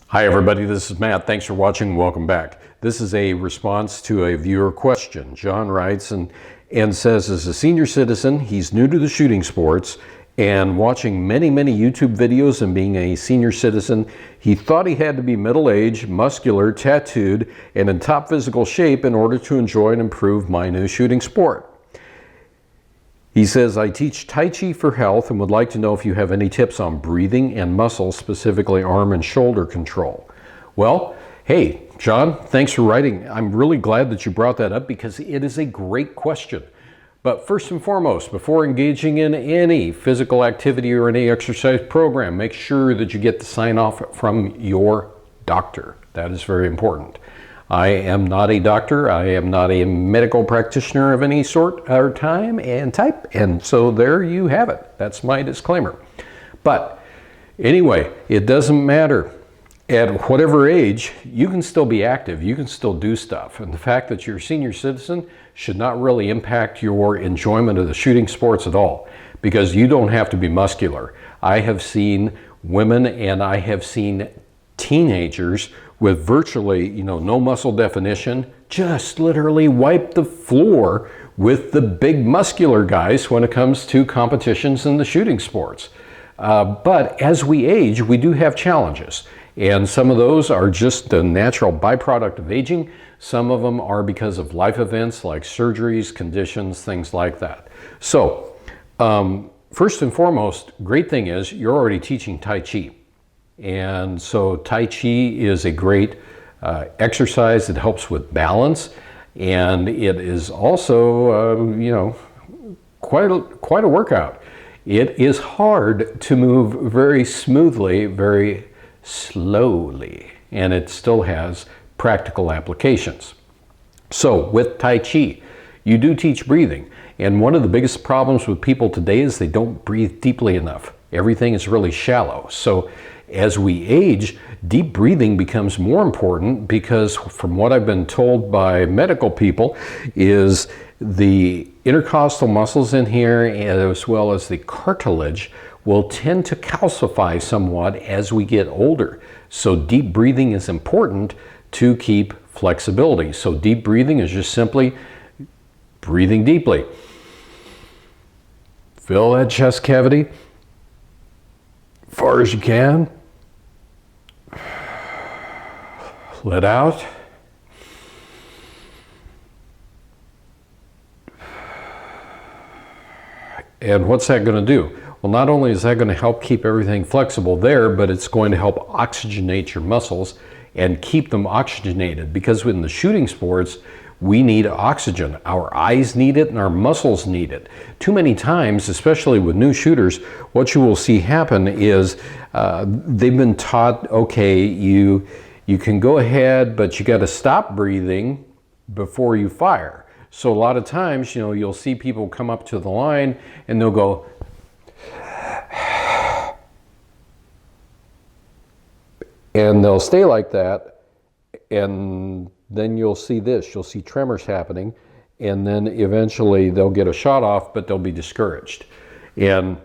Hi everybody, this is Matt. Thanks for watching. Welcome back. This is a response to a viewer question. John writes and says, as a senior citizen, he's new to the shooting sports and watching many YouTube videos, and being a senior citizen, he thought he had to be middle-aged, muscular, tattooed, and in top physical shape in order to enjoy and improve my new shooting sport. He says, I teach Tai Chi for health and would like to know if you have any tips on breathing and muscle, specifically arm and shoulder control. Well, hey, John, thanks for writing. I'm really glad that you brought that up because it is a great question. But first and foremost, before engaging in any physical activity or any exercise program, make sure that you get the sign off from your doctor. That is very important. I am not a doctor. I am not a medical practitioner of any sort or time and type. And so there you have it. That's my disclaimer. But anyway, it doesn't matter. At whatever age, you can still be active. You can still do stuff. And the fact that you're a senior citizen should not really impact your enjoyment of the shooting sports at all, because you don't have to be muscular. I have seen women and I have seen teenagers with virtually, no muscle definition, just literally wipe the floor with the big muscular guys when it comes to competitions in the shooting sports. But as we age, we do have challenges. And some of those are just the natural byproduct of aging. Some of them are because of life events like surgeries, conditions, things like that. So, first and foremost, great thing is you're already teaching Tai Chi. And so Tai Chi is a great exercise that helps with balance, and it is also, quite a workout. It is hard to move very smoothly, very slowly, and it still has practical applications. So with Tai Chi, you do teach breathing, and one of the biggest problems with people today is they don't breathe deeply enough. Everything is really shallow. So as we age, deep breathing becomes more important because, from what I've been told by medical people, is the intercostal muscles in here, as well as the cartilage, will tend to calcify somewhat as we get older. So deep breathing is important to keep flexibility. So deep breathing is just simply breathing deeply. Fill that chest cavity far as you can. Let out. And what's that going to do? Well, not only is that going to help keep everything flexible there, but it's going to help oxygenate your muscles and keep them oxygenated, because in the shooting sports, we need oxygen. Our eyes need it and our muscles need it. Too many times, especially with new shooters, what you will see happen is they've been taught, okay, you can go ahead, but you got to stop breathing before you fire. So a lot of times, you'll see people come up to the line and they'll go, and they'll stay like that, and then you'll see this. You'll see tremors happening, and then eventually they'll get a shot off, but they'll be discouraged. And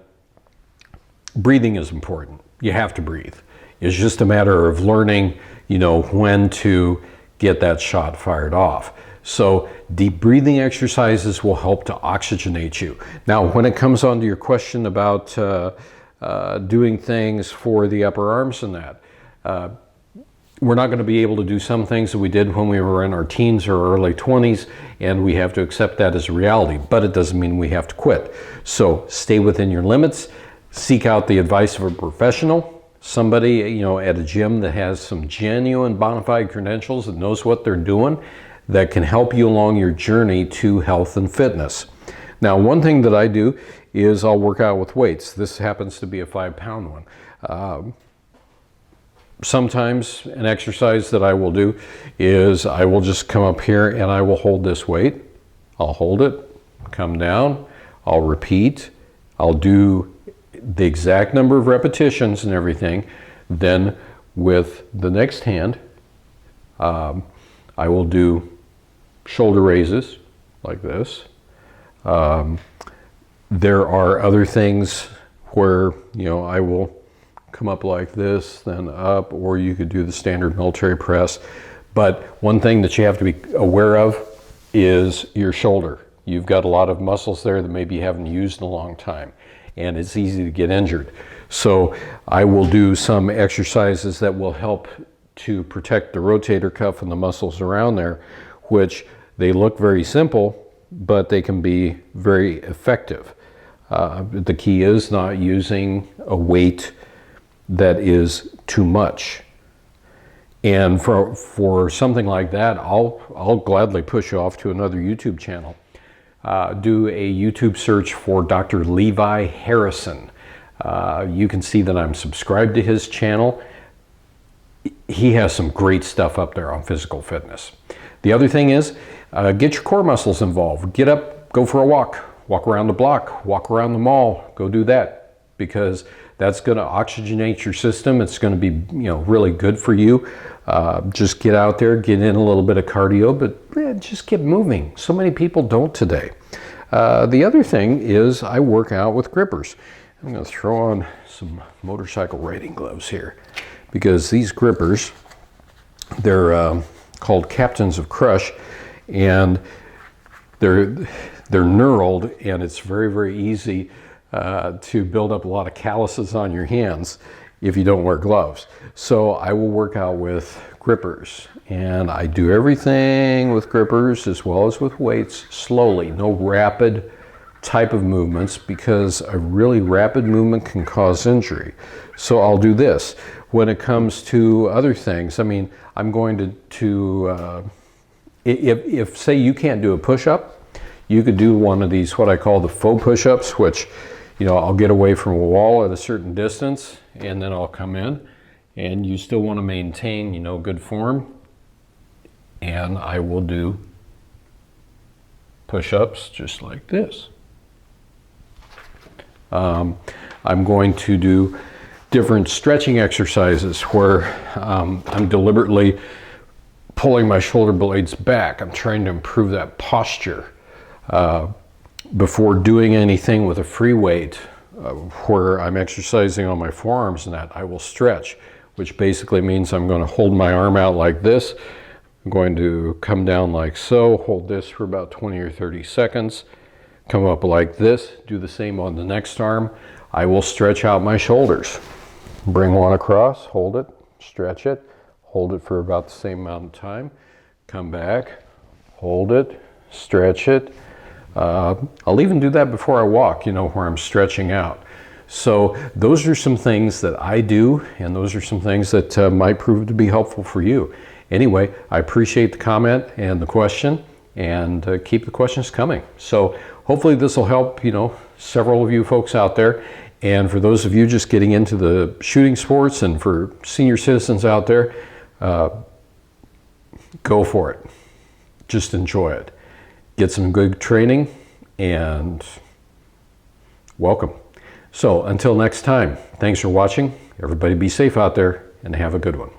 breathing is important. You have to breathe. It's just a matter of learning, when to get that shot fired off. So deep breathing exercises will help to oxygenate you. Now, when it comes on to your question about doing things for the upper arms and that, we're not going to be able to do some things that we did when we were in our teens or early 20s, and we have to accept that as a reality, but it doesn't mean we have to quit. So stay within your limits, seek out the advice of a professional, somebody, at a gym that has some genuine bona fide credentials, that knows what they're doing, that can help you along your journey to health and fitness. Now, one thing that I do is I'll work out with weights. This happens to be a 5-pound one. Sometimes an exercise that I will do is I will just come up here and I will hold this weight. I'll hold it, come down, I'll repeat, I'll do the exact number of repetitions and everything. Then with the next hand, I will do shoulder raises like this. There are other things where, I will come up like this, then up, or you could do the standard military press. But one thing that you have to be aware of is your shoulder. You've got a lot of muscles there that maybe you haven't used in a long time, and it's easy to get injured. So I will do some exercises that will help to protect the rotator cuff and the muscles around there, which they look very simple, but they can be very effective. The key is not using a weight that is too much. And for something like that, I'll gladly push you off to another YouTube channel. Do a YouTube search for Dr. Levi Harrison. You can see that I'm subscribed to his channel. He has some great stuff up there on physical fitness. The other thing is, get your core muscles involved. Get up, go for a walk. Walk around the block, walk around the mall, go do that, because that's going to oxygenate your system. It's going to be, really good for you. Just get out there, get in a little bit of cardio, but just get moving. So many people don't today. The other thing is I work out with grippers. I'm going to throw on some motorcycle riding gloves here, because these grippers, they're called Captains of Crush, and they're knurled, and it's very, very easy to build up a lot of calluses on your hands if you don't wear gloves. So I will work out with grippers, and I do everything with grippers as well as with weights slowly, no rapid type of movements, because a really rapid movement can cause injury. So I'll do this. When it comes to other things, I mean, I'm going to if say you can't do a push-up, you could do one of these, what I call the faux push-ups, which, I'll get away from a wall at a certain distance, and then I'll come in, and you still want to maintain, good form, and I will do push-ups just like this. I'm going to do different stretching exercises where I'm deliberately pulling my shoulder blades back. I'm trying to improve that posture. Before doing anything with a free weight, where I'm exercising on my forearms and that, I will stretch, which basically means I'm going to hold my arm out like this. I'm going to come down like so, hold this for about 20 or 30 seconds, come up like this, do the same on the next arm. I will stretch out my shoulders. Bring one across, hold it, stretch it, hold it for about the same amount of time, come back, hold it, stretch it. I'll even do that before I walk, where I'm stretching out. So those are some things that I do, and those are some things that might prove to be helpful for you. Anyway, I appreciate the comment and the question, and keep the questions coming. So hopefully this will help, several of you folks out there. And for those of you just getting into the shooting sports, and for senior citizens out there, go for it. Just enjoy it. Get some good training, and welcome. So until next time, thanks for watching. Everybody be safe out there, and have a good one.